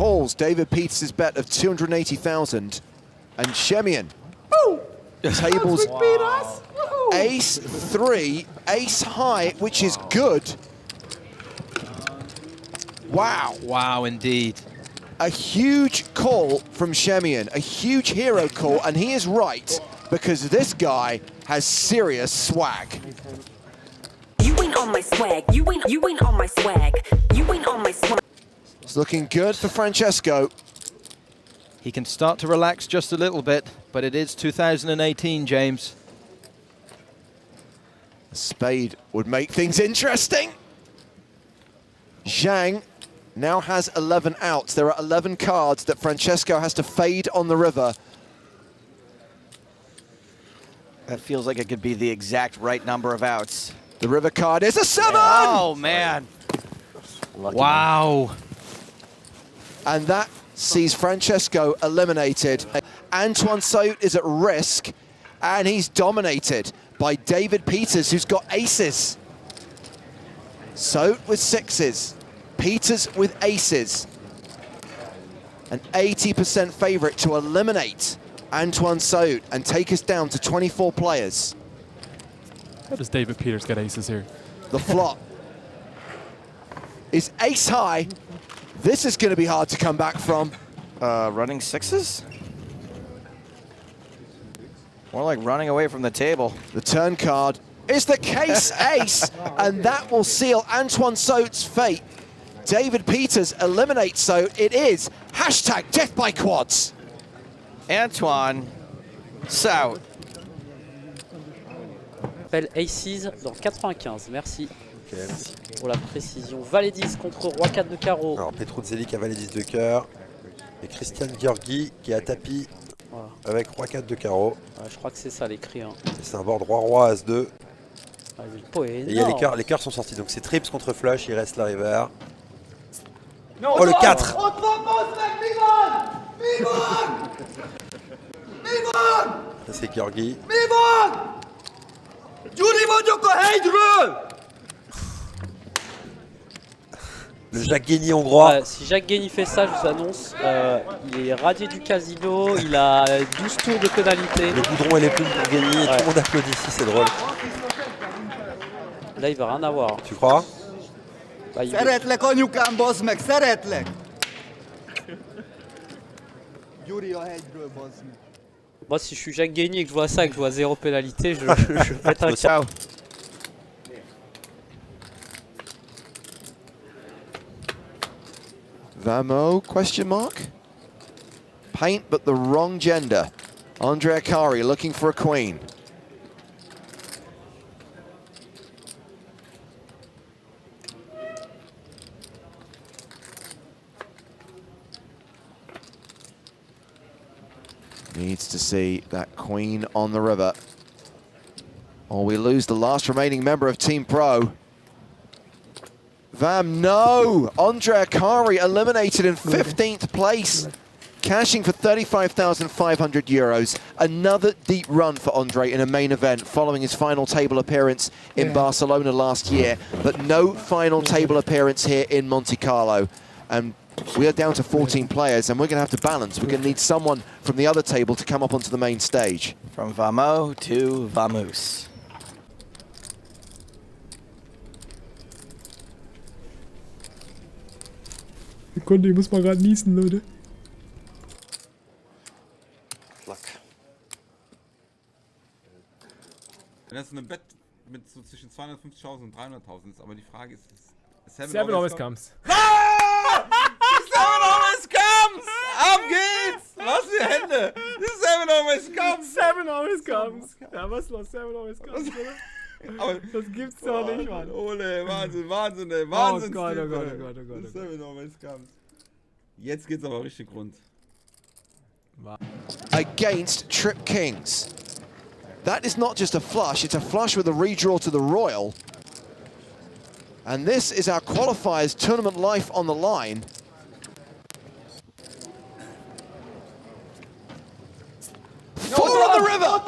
calls David Peters' bet of 280,000, and Schemion tables ace 3, ace high, which is good. Wow. Wow, indeed. A huge call from Schemion, a huge hero call, and he is right, because this guy has serious swag. You ain't on my swag. You ain't on my swag. You ain't on my swag. It's looking good for Francesco. He can start to relax just a little bit, but it is 2018, James. A spade would make things interesting. Zhang now has 11 outs. There are 11 cards that Francesco has to fade on the river. That feels like it could be the exact right number of outs. The river card is a 7! Oh, man. Wow. And that sees Francesco eliminated. Antoine Saut is at risk, and he's dominated by David Peters, who's got aces. Saut with 6s, Peters with aces. An 80% favorite to eliminate Antoine Saut and take us down to 24 players. How does David Peters get aces here? The flop is ace high. This is going to be hard to come back from. Running 6s? More like running away from the table. The turn card is the case ace, and that will seal Antoine Saut's fate. David Peters eliminates Saut. It is hashtag DeathbyQuads. Antoine Saut. Appelle Aces dans 95, merci. Pour la précision. Valet 10 contre Roi 4 de carreau. Alors Petrozelli qui a Valet 10 de cœur. Et Christian Georgi qui a tapis Voilà. avec Roi 4 de carreau. Ouais, je crois que c'est ça l'écrit. Hein. C'est un board Roi-Roi As-2. Ah, le pot est Et il y a énorme. les cœurs sont sortis. Donc c'est trips contre flush, il reste la river. Oh le 4. Ça c'est Georgi. Le Jacques Guény hongrois. Si Jacques Gagne fait ça, je vous annonce, il est radié du casino, il a 12 tours de pénalité. Le goudron et les plumes pour Guény, tout le monde applaudit ici, c'est drôle. Là, il va rien avoir. Tu crois? Bah, il... Szeretlek anyukám, bazd meg, szeretlek! Gyuri a hegyről, bazd meg. Moi, si je suis Jacques Gagne et que je vois ça, que je vois 0 pénalité, je vais être un Ciao. Vamo, question mark? Paint, but the wrong gender. Andre Akari looking for a queen. Needs to see that queen on the river, or we lose the last remaining member of Team Pro. Vam, no! Andre Akari eliminated in 15th place, cashing for 35,500 euros. Another deep run for Andre in a main event following his final table appearance in Barcelona last year, but no final table appearance here in Monte Carlo. And we are down to 14 players, and we're going to have to balance. We're going to need someone from the other table to come up onto the main stage. From Vamo to Vamoose. Sekunde, ich muss mal gerade niesen, Leute. Luck. Wenn das ein Bett mit so zwischen 250.000 und 300.000 ist, aber die Frage ist, Seven always comes. Ah! Seven always comes! Auf geht's! Was für Hände! Seven always comes! Seven always comes. Ja, was los? Seven always comes, oder? Aber das gibt's doch nicht, Mann. Ole, Wahnsinn, Wahnsinn, ey, Wahnsinn! Oh Gott, oh Gott, oh Gott, oh Gott. Seven always comes. Jetzt geht's aber richtig rund. Against Trip Kings. That is not just a flush, it's a flush with a redraw to the Royal. And this is our qualifiers tournament life on the line. Four on the river!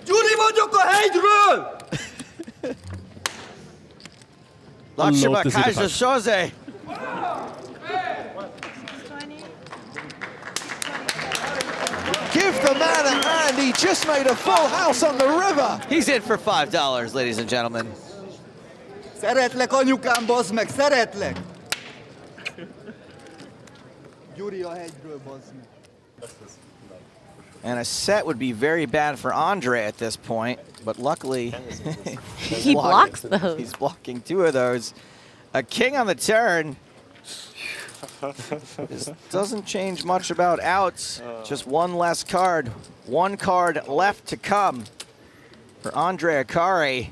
Gyuri vagyok a hegyről! Lakshma to see the Kaiser punch. Soze. Give the man a hand. He just made a full house on the river. He's in for $5, ladies and gentlemen. Szeretlek anyukám, bazd meg, szeretlek! Gyuri a hegyről, bazd meg. And a set would be very bad for Andre at this point, but luckily He blocks those. He's blocking 2 of those. A king on the turn. This doesn't change much about outs. Just one less card. 1 card left to come for Andre Akari.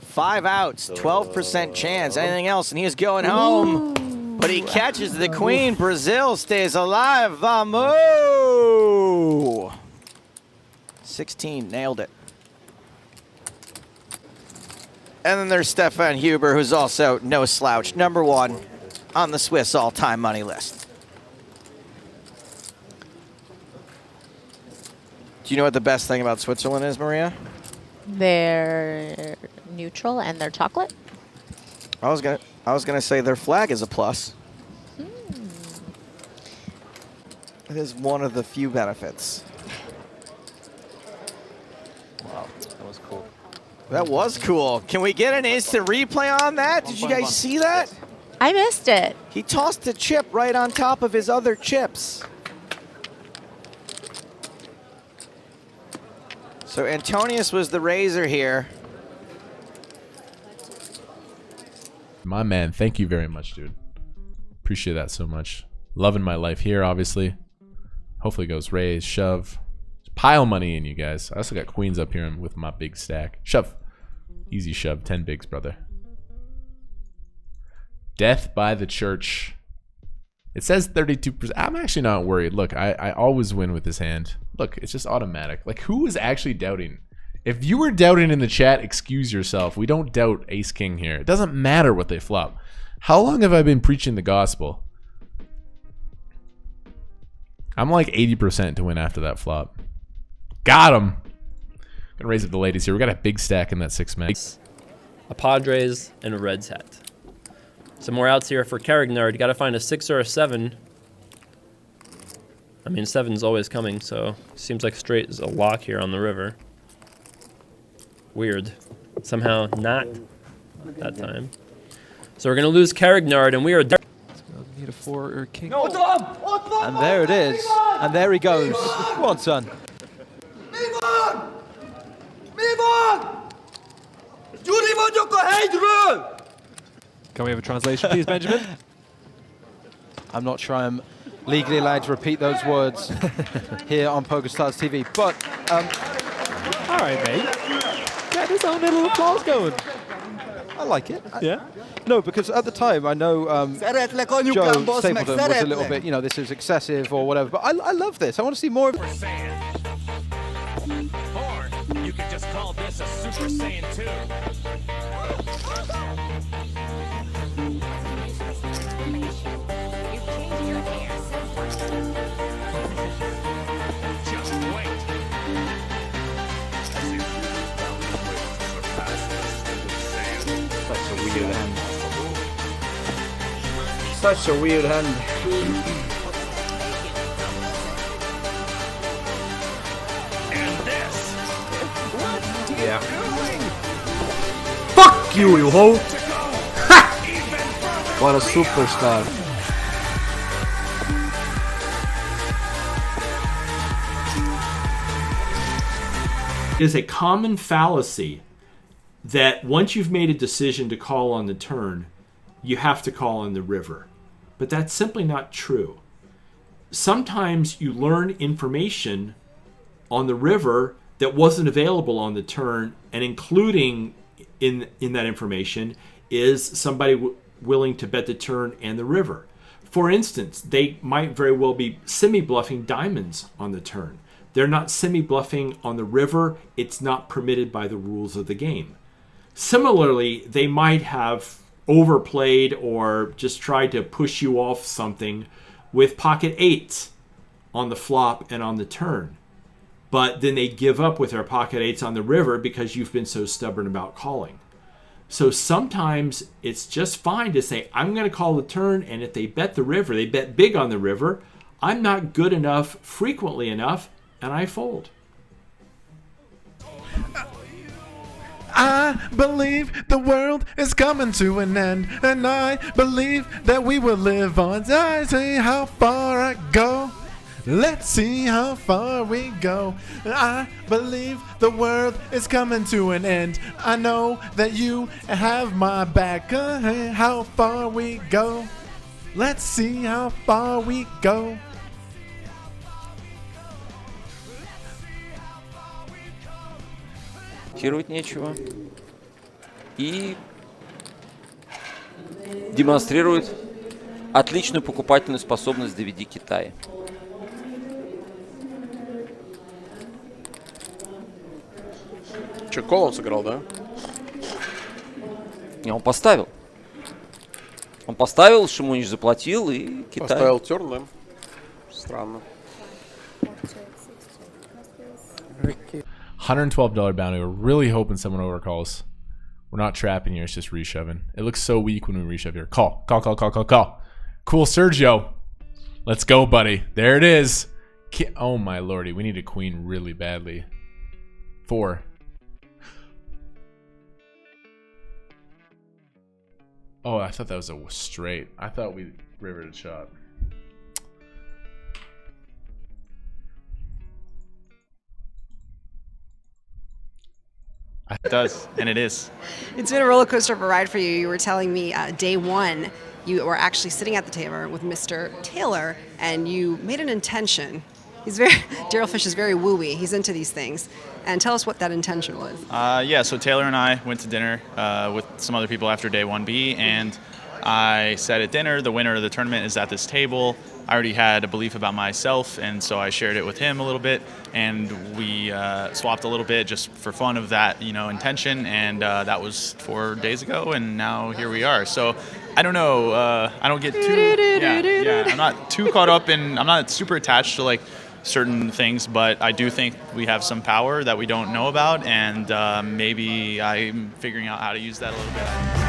5 outs, 12% chance. Anything else, and he is going home. But he catches the queen. Brazil stays alive. Vamoooooooooooooo. 16, nailed it. And then there's Stefan Huber, who's also no slouch. Number 1 on the Swiss all-time money list. Do you know what the best thing about Switzerland is, Maria? They're neutral and they're chocolate. I was gonna say their flag is a plus. It is one of the few benefits. Wow, that was cool. That was cool. Can we get an instant replay on that? Did you guys see that? I missed it. He tossed a chip right on top of his other chips. So Antonius was the raiser here. My man, thank you very much, dude. Appreciate that so much. Loving my life here, obviously. Hopefully it goes raise, shove. Pile money in, you guys. I also got queens up here with my big stack. Shove. Easy shove. 10 bigs, brother. Death by the church. It says 32%. I'm actually not worried. Look, I always win with this hand. Look, it's just automatic. Like, who is actually doubting? If you were doubting in the chat, excuse yourself. We don't doubt ace king here. It doesn't matter what they flop. How long have I been preaching the gospel? I'm like 80% to win after that flop. Got him. Gonna raise up the ladies here. We got a big stack in that 6-man. A Padres and a Reds hat. Some more outs here for Carrignard. You gotta find a 6 or a 7. I mean, 7's always coming, so seems like straight is a lock here on the river. Weird. Somehow not that time. So we're gonna lose Carrignard, and we are. Need a 4 or a king. And there it is. And there he goes. Go on, son. Can we have a translation, please, Benjamin? I'm not sure I'm legally allowed to repeat those words here on PokerStars TV, but all right, mate. Get his own little applause going. I like it. Yeah? No, because at the time I know Joe Stapleton was a little bit, you know, this is excessive or whatever, but I love this. I want to see more of it. Or you could just call this a Super Saiyan 2. Just wait. Such a weird hand. Such a weird hand. Yeah. Fuck you, you hoe! Ha! What a superstar. It is a common fallacy that once you've made a decision to call on the turn, you have to call on the river. But that's simply not true. Sometimes you learn information on the river that wasn't available on the turn, and including in that information is somebody willing to bet the turn and the river. For instance, they might very well be semi-bluffing diamonds on the turn. They're not semi-bluffing on the river. It's not permitted by the rules of the game. Similarly, they might have overplayed or just tried to push you off something with pocket eights on the flop and on the turn. But then they give up with their pocket eights on the river because you've been so stubborn about calling. So sometimes it's just fine to say, I'm going to call the turn, and if they bet the river, they bet big on the river, I'm not good enough frequently enough, and I fold. I believe the world is coming to an end, and I believe that we will live on. I see how far I go. Let's see how far we go. I believe the world is coming to an end. I know that you have my back. How far we go. Let's see how far we go. Фиксировать нечего. И демонстрирует отличную покупательную способность DVD Китая. Че, кол он сыграл, да? Не, он поставил. Он поставил, Шимонич заплатил, и Китай. Поставил терн, да? Странно. $112 bounty. We're really hoping someone overcalls. We're not trapping here. It's just reshoving. It looks so weak when we reshove here. Call. Call, call, call, call, call. Cool, Sergio. Let's go, buddy. There it is. Oh, my lordy. We need a queen really badly. 4. Oh, I thought that was a straight. I thought we rivered a shot. It does, and it is. It's been a roller coaster of a ride for you. You were telling me day one you were actually sitting at the table with Mr. Taylor, and you made an intention. Daryl Fish is very wooey. He's into these things. And tell us what that intention was. Yeah, so Taylor and I went to dinner with some other people after day 1B, and I said at dinner, the winner of the tournament is at this table. I already had a belief about myself, and so I shared it with him a little bit, and we swapped a little bit just for fun of that, intention, and that was 4 days ago, and now here we are. So I don't know, I don't get too, I'm not too caught up in, I'm not super attached to like certain things, but I do think we have some power that we don't know about, and maybe I'm figuring out how to use that a little bit.